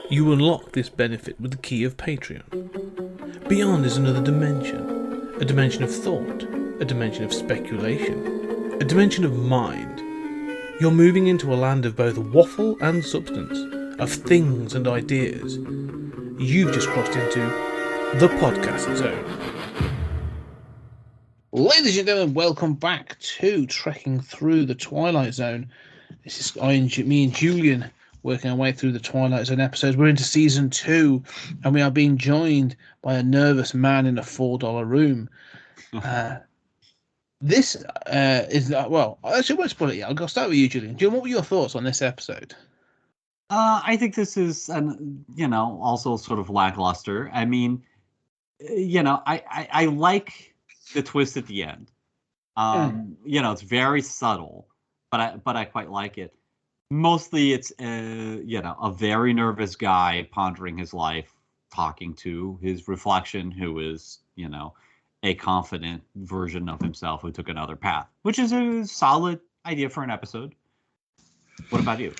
You unlock this benefit with the key of Patreon. Beyond is another dimension. A dimension of thought. A dimension of speculation. A dimension of mind. You're moving into a land of both waffle and substance. Of things and ideas. You've just crossed into the podcast zone. Ladies and gentlemen, welcome back to Trekking Through the Twilight Zone. This is me and Julian working our way through the Twilight Zone episodes. We're into season 2, and we are being joined by a nervous man in a $4 room. This is well. Actually, I won't spoil it yet. I'll start with you, Julian. Julian, what were your thoughts on this episode? I think this is, also sort of lackluster. I mean, I like the twist at the end. It's very subtle, but I quite like it. Mostly, it's a very nervous guy pondering his life, talking to his reflection, who is a confident version of himself who took another path, which is a solid idea for an episode. What about you?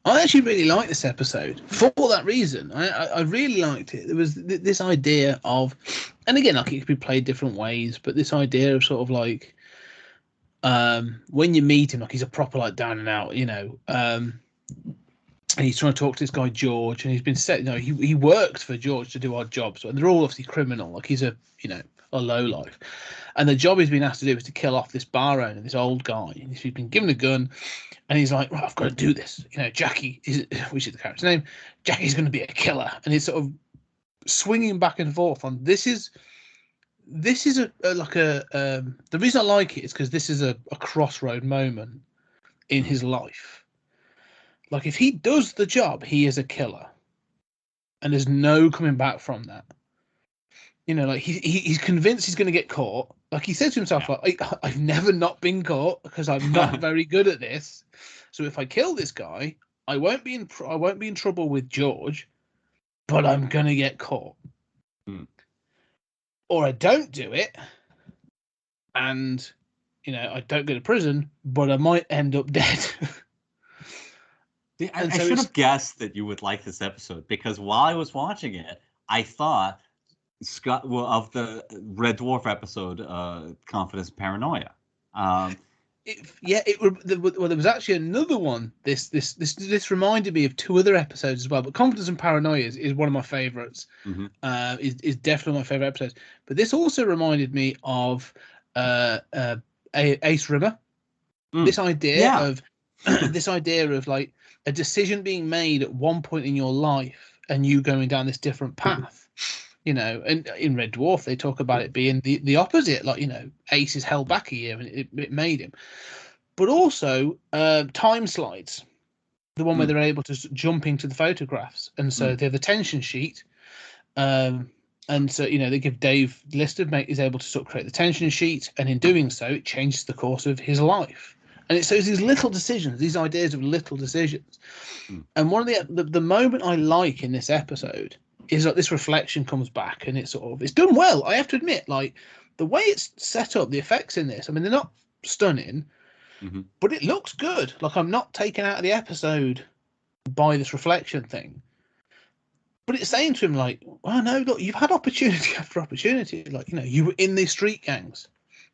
I actually really liked this episode for that reason. I really liked it. There was this idea of, and again, like it could be played different ways, but this idea of sort of like, when you meet him, like he's a proper like down and out, and he's trying to talk to this guy George, and he's been set. He worked for George to do odd jobs, but they're all obviously criminal. Like he's a lowlife, and the job he's been asked to do is to kill off this bar owner, this old guy. And he's been given a gun, and he's like, right, I've got to do this. Jackie which is the character's name. Jackie's going to be a killer, and he's sort of swinging back and forth on this is the reason I like it is because this is a crossroad moment in his life. Like if he does the job, he is a killer, and there's no coming back from that. Like he's convinced he's going to get caught. Like he said to himself, like I've never not been caught because I'm not very good at this. So if I kill this guy, I won't be in trouble with George, but I'm going to get caught. Or I don't do it, and I don't go to prison, but I might end up dead. I should have guessed that you would like this episode, because while I was watching it, I thought of the Red Dwarf episode, Confidence and Paranoia. There was actually another one. This reminded me of two other episodes as well. But Confidence and Paranoia is one of my favorites. Mm-hmm. Is definitely my favorite episodes. But this also reminded me of Ace Rimmer. This idea of like a decision being made at one point in your life and you going down this different path. And in Red Dwarf, they talk about it being the opposite. Like, Ace is held back a year and it made him. But also time slides, the one where they're able to jump into the photographs. And so they have the tension sheet. And so, they give Dave Lister, is able to sort of create the tension sheet. And in doing so, it changes the course of his life. And it's these little decisions, these ideas of little decisions. And one of the moment I like in this episode is that this reflection comes back, and it's done well. I have to admit, like the way it's set up, the effects in this, I mean, they're not stunning, but it looks good. Like I'm not taken out of the episode by this reflection thing, but it's saying to him like, well, no, look, you've had opportunity after opportunity. Like, you were in these street gangs,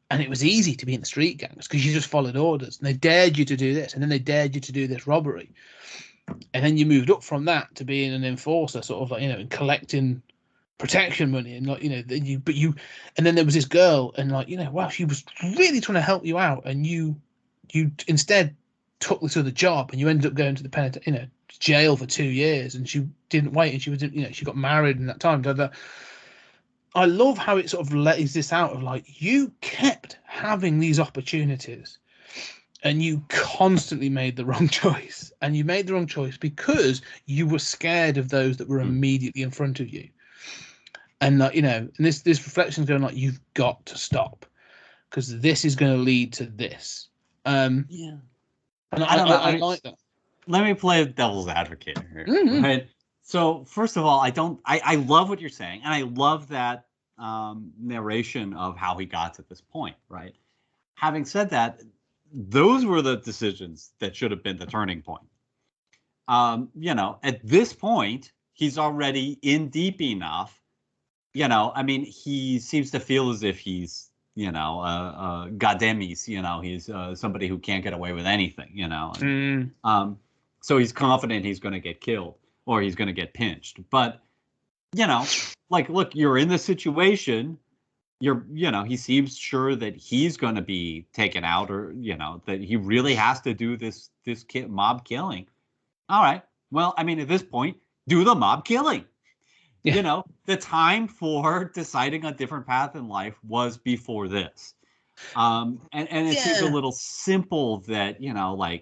and it was easy to be in the street gangs because you just followed orders, and they dared you to do this, and then they dared you to do this robbery. And then you moved up from that to being an enforcer, sort of like, and collecting protection money, and like, and then there was this girl, and like, wow, she was really trying to help you out, and you instead took this other job, and you ended up going to the jail for 2 years, and she didn't wait, and she was, she got married in that time. I love how it sort of lays this out of like, you kept having these opportunities. And you constantly made the wrong choice. And you made the wrong choice because you were scared of those that were immediately in front of you. And and this reflection is going like, you've got to stop, because this is going to lead to this. And I like that. Let me play devil's advocate here. Mm-hmm. Right? So first of all, I love what you're saying, and I love that narration of how he got to this point. Right. Having said that, those were the decisions that should have been the turning point. At this point, he's already in deep enough. I mean, he seems to feel as if he's, Gademis, he's somebody who can't get away with anything, so he's confident he's going to get killed or he's going to get pinched. But, look, you're in the situation. He seems sure that he's going to be taken out, or, that he really has to do this mob killing. All right. Well, I mean, at this point, do the mob killing. Yeah. The time for deciding a different path in life was before this. And it seems a little simple that,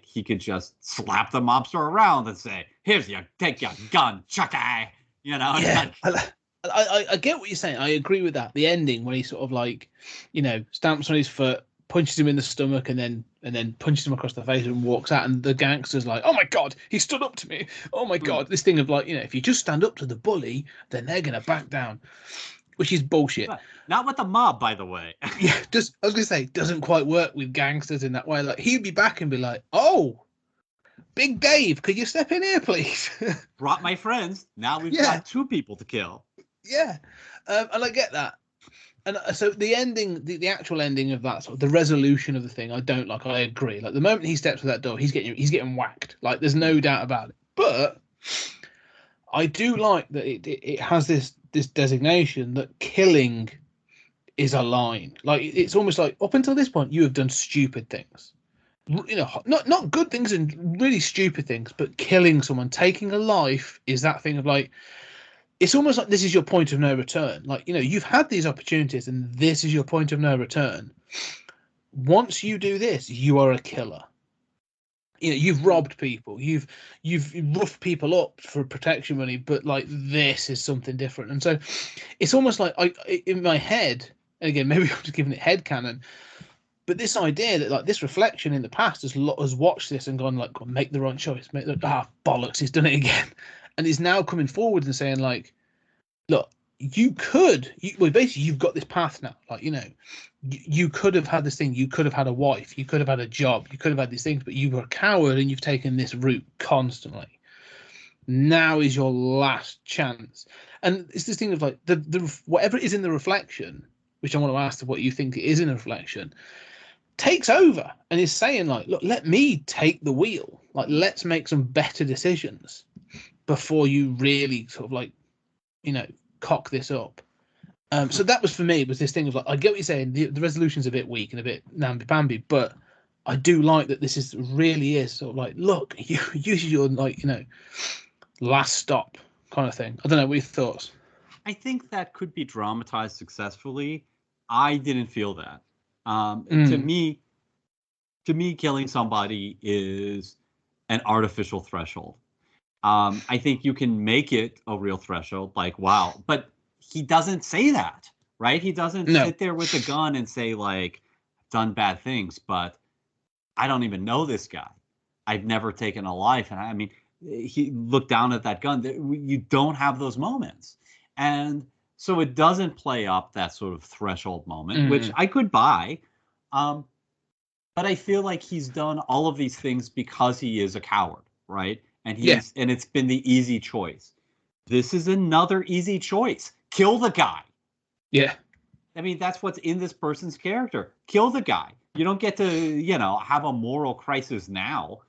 he could just slap the mobster around and say, take your gun, Chucky. Yeah. I get what you're saying. I agree with that. The ending when he sort of stamps on his foot, punches him in the stomach, and then punches him across the face and walks out, and the gangster's like, oh my God, he stood up to me. Oh my God. This thing of if you just stand up to the bully, then they're going to back down, which is bullshit. Not with the mob, by the way. Yeah, I was going to say, doesn't quite work with gangsters in that way. Like, he'd be back and be like, oh, Big Dave, could you step in here, please? Brought my friends. Now we've got 2 people to kill. Yeah, and I get that. And so the ending, the actual ending of that, sort of the resolution of the thing, I don't like. I agree. Like, the moment he steps through that door, he's getting whacked. Like, there's no doubt about it. But I do like that it has this designation that killing is a line. Like, it's almost like up until this point, you have done stupid things. Not good things and really stupid things, but killing someone, taking a life, is that thing of like, it's almost like this is your point of no return. Like, you've had these opportunities and this is your point of no return. Once you do this, you are a killer. You've robbed people, you've roughed people up for protection money, but like, this is something different. And so it's almost like in my head, and again, maybe I'm just giving it headcanon, but this idea that like this reflection in the past has watched this and gone like, make the wrong choice, bollocks, he's done it again. And he's now coming forward and saying, like, look, basically you've got this path now. Like, you could have had this thing. You could have had a wife. You could have had a job. You could have had these things, but you were a coward and you've taken this route constantly. Now is your last chance. And it's this thing of like the whatever it is in the reflection, which I want to ask what you think it is in a reflection, takes over and is saying like, look, let me take the wheel. Like, let's make some better decisions before you really sort of like, cock this up. So that was for me, was this thing of like, I get what you're saying, the resolution's a bit weak and a bit namby-pamby, but I do like that this really is sort of like, look, use your like, last stop kind of thing. I don't know, what are your thoughts? I think that could be dramatized successfully. I didn't feel that. To me, killing somebody is an artificial threshold. I think you can make it a real threshold, like, wow, but he doesn't say that, right? He doesn't sit there with a gun and say, like, I've done bad things, but I don't even know this guy. I've never taken a life. And I mean, he looked down at that gun. You don't have those moments. And so it doesn't play up that sort of threshold moment, which I could buy. But I feel like he's done all of these things because he is a coward, right? And and it's been the easy choice. This is another easy choice. Kill the guy. Yeah. I mean, that's what's in this person's character. Kill the guy. You don't get to, have a moral crisis now.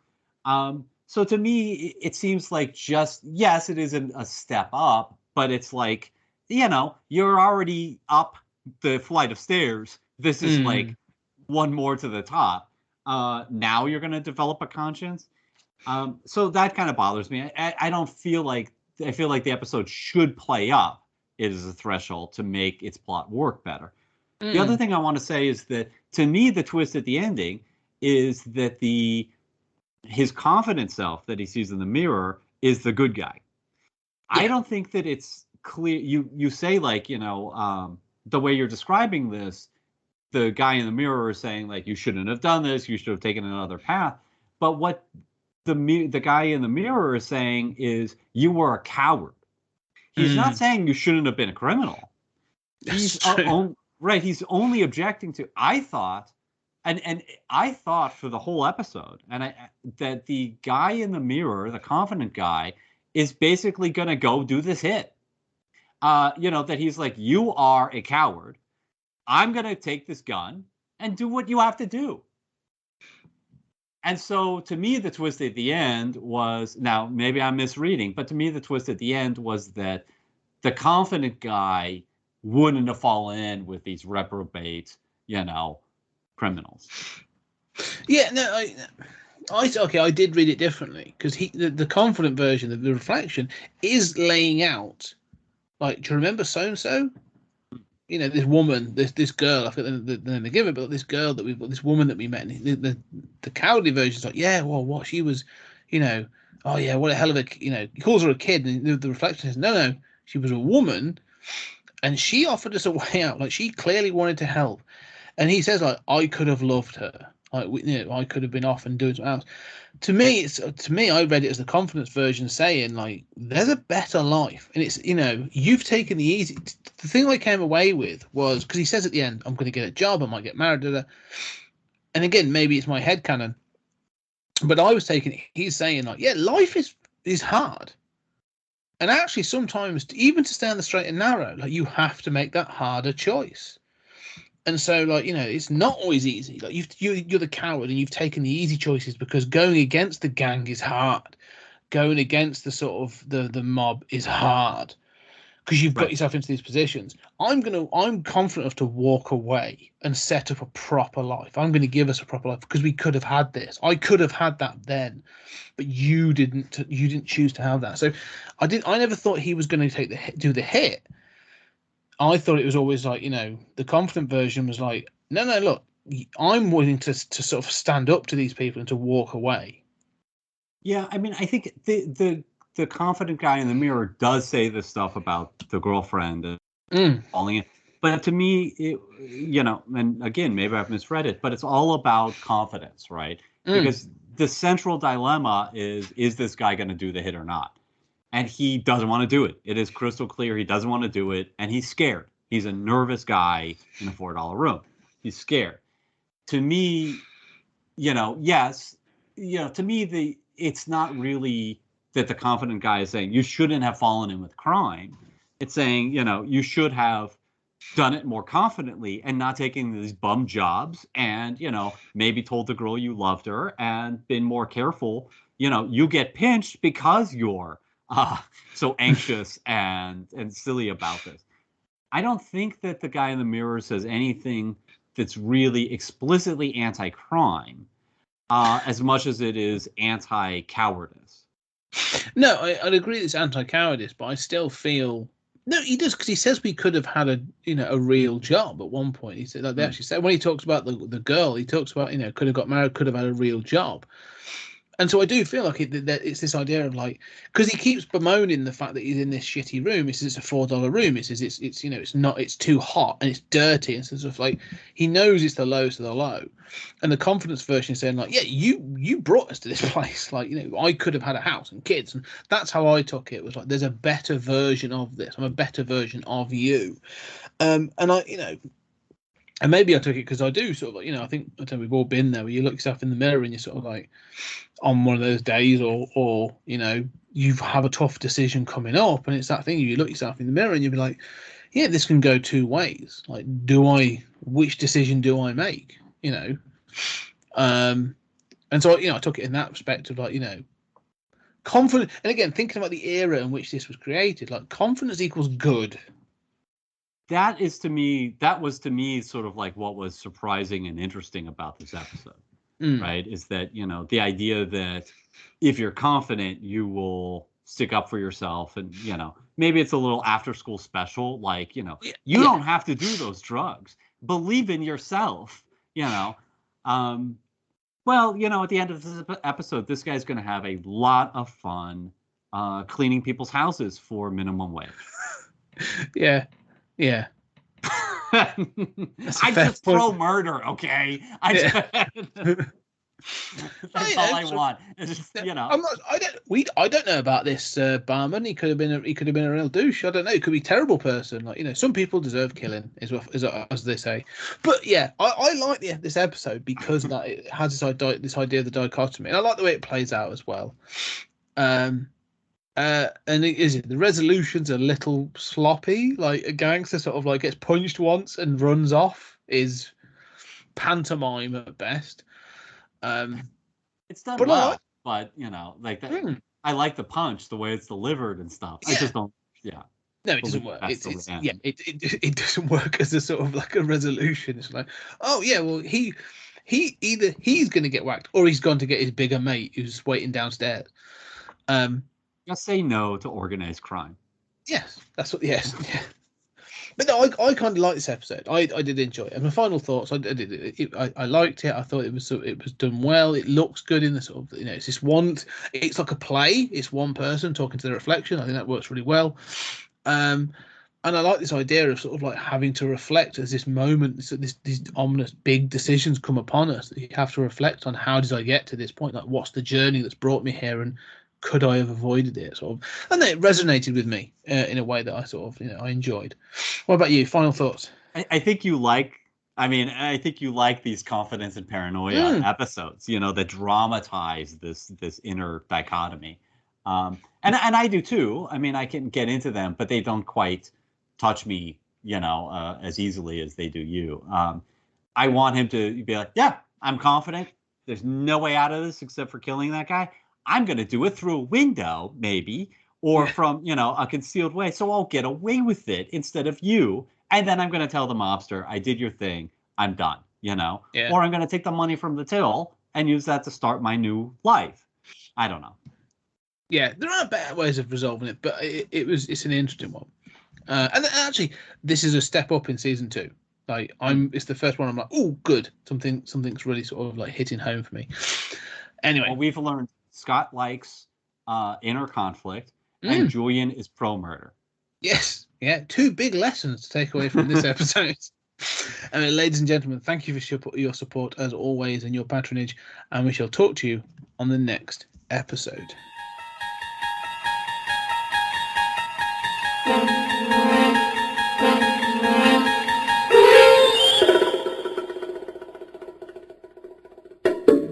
So to me, it seems like yes, it is a step up, but it's like, you're already up the flight of stairs. This is like one more to the top. Now you're going to develop a conscience. So that kind of bothers me. I don't feel like, I feel like the episode should play up it as a threshold to make its plot work better. The other thing I want to say is that, to me, the twist at the ending is that his confident self that he sees in the mirror is the good guy. Yeah. I don't think that it's clear. You say, like, the way you're describing this, the guy in the mirror is saying, like, you shouldn't have done this, you should have taken another path. But what the guy in the mirror is saying is, you were a coward. He's not saying you shouldn't have been a criminal. He's only objecting to, I thought And I thought for the whole episode, that the guy in the mirror, the confident guy, is basically going to go do this hit. That he's like, you are a coward. I'm going to take this gun and do what you have to do. And so to me, the twist at the end was, now maybe I'm misreading, but to me, the twist at the end was that the confident guy wouldn't have fallen in with these reprobate, criminals. Yeah, no, I did read it differently, because the confident version of the reflection is laying out, like, do you remember so and so? This woman, this girl, I forget the name they give it, but this girl that we've got, this woman that we met, and the cowardly version is like, yeah, well, what she was, oh yeah, what a hell of a, he calls her a kid, and the reflection says, no, she was a woman, and she offered us a way out. Like, she clearly wanted to help, and he says, like, I could have loved her, like, I could have been off and doing something else. To me, I read it as the confidence version saying, like, there's a better life, and it's, you've taken the easy. The thing I came away with was, because he says at the end, I'm going to get a job, I might get married, and again, maybe it's my headcanon, but I was taking it, he's saying, like, yeah, life is hard, and actually sometimes even to stay on the straight and narrow, like, you have to make that harder choice. And so, like, it's not always easy. Like, you're the coward, and you've taken the easy choices, because going against the gang is hard. Going against the sort of the mob is hard, because you've got yourself into these positions. I'm confident enough to walk away and set up a proper life. I'm going to give us a proper life, because we could have had this. I could have had that then, but you didn't. You didn't choose to have that. So I never thought he was going to do the hit. I thought it was always like, the confident version was like, no, look, I'm willing to sort of stand up to these people and to walk away. Yeah, I mean, I think the confident guy in the mirror does say this stuff about the girlfriend and falling in. But to me, and again, maybe I've misread it, but it's all about confidence, right? Because the central dilemma is this guy going to do the hit or not? And he doesn't want to do it. It is crystal clear he doesn't want to do it, and he's scared. He's a nervous guy in a $4 room. He's scared. To me, yes, to me, it's not really that the confident guy is saying you shouldn't have fallen in with crime. It's saying, you should have done it more confidently and not taking these bum jobs, and, maybe told the girl you loved her and been more careful. You get pinched because you're so anxious and silly about this. I don't think that the guy in the mirror says anything that's really explicitly anti-crime, as much as it is anti-cowardice. No, I'd agree it's anti-cowardice, but I still feel no. He does, because he says we could have had a real job at one point. He said, like, they actually said, when he talks about the girl, he talks about could have got married, could have had a real job. And so I do feel like that it's this idea of, like, because he keeps bemoaning the fact that he's in this shitty room. He says it's a $4 room. He says it's too hot and it's dirty and stuff. Like, he knows it's the lowest of the low. And the confidence version is saying, like, yeah, you brought us to this place. Like, I could have had a house and kids, and that's how I took it. It was like, there's a better version of this. I'm a better version of you. And I and maybe I took it because I do sort of, like, I think we've all been there, where you look yourself in the mirror and you're sort of like, on one of those days, or you have a tough decision coming up, and it's that thing, you look yourself in the mirror and you'll be like, yeah, this can go two ways. Like, which decision do I make? And so I took it in that perspective, like, confident. And again, thinking about the era in which this was created, like, confidence equals good. That was to me sort of like what was surprising and interesting about this episode. Right, is that the idea that if you're confident, you will stick up for yourself, and maybe it's a little after school special, like you don't have to do those drugs. Believe in yourself. Well, at the end of this episode, this guy's going to have a lot of fun cleaning people's houses for minimum wage. Yeah. I just throw murder, okay? That's all I want. It's just, you know. I don't know about this barman. He could have been a real douche. I don't know. He could be a terrible person. Like, you know, some people deserve killing, as they say. But yeah, I like this episode because that it has this idea of the dichotomy, and I like the way it plays out as well. And the resolution's a little sloppy. Like, a gangster sort of like gets punched once and runs off is pantomime at best. It's done well, but you know, like that. I like the punch, the way it's delivered and stuff. Yeah. I just don't. Yeah. No, it doesn't work. It doesn't work as a sort of like a resolution. It's like, oh yeah, well either he's going to get whacked or he's gone to get his bigger mate who's waiting downstairs. Just say no to organized crime. Yes, that's what. Yes, yeah. But no, I kind of like this episode. I did enjoy it. And my final thoughts, I liked it. I thought it was done well. It looks good in the sort of, you know, it's this one. It's like a play. It's one person talking to the reflection. I think that works really well. And I like this idea of sort of like having to reflect as this moment, these ominous big decisions come upon us. You have to reflect on how did I get to this point? Like, what's the journey that's brought me here, and could I have avoided it? Sort of, and then it resonated with me in a way that I sort of, you know, I enjoyed. What about you? Final thoughts? I think you like. I mean, I think you like these confidence and paranoia episodes. You know, that dramatize this inner dichotomy. And I do too. I mean, I can get into them, but they don't quite touch me, you know, as easily as they do you. I want him to be like, yeah, I'm confident. There's no way out of this except for killing that guy. I'm going to do it through a window, maybe, or from, you know, a concealed way. So I'll get away with it instead of you. And then I'm going to tell the mobster, I did your thing. I'm done, you know, or I'm going to take the money from the till and use that to start my new life. I don't know. Yeah, there are better ways of resolving it, but it's an interesting one. And actually, this is a step up in season 2. Like, it's the first one I'm like, oh, good. Something's really sort of like hitting home for me. Anyway, well, we've learned Scott likes inner conflict, and Julian is pro murder. Yes, yeah, 2 big lessons to take away from this episode. Ladies and gentlemen, thank you for your support as always and your patronage, and we shall talk to you on the next episode.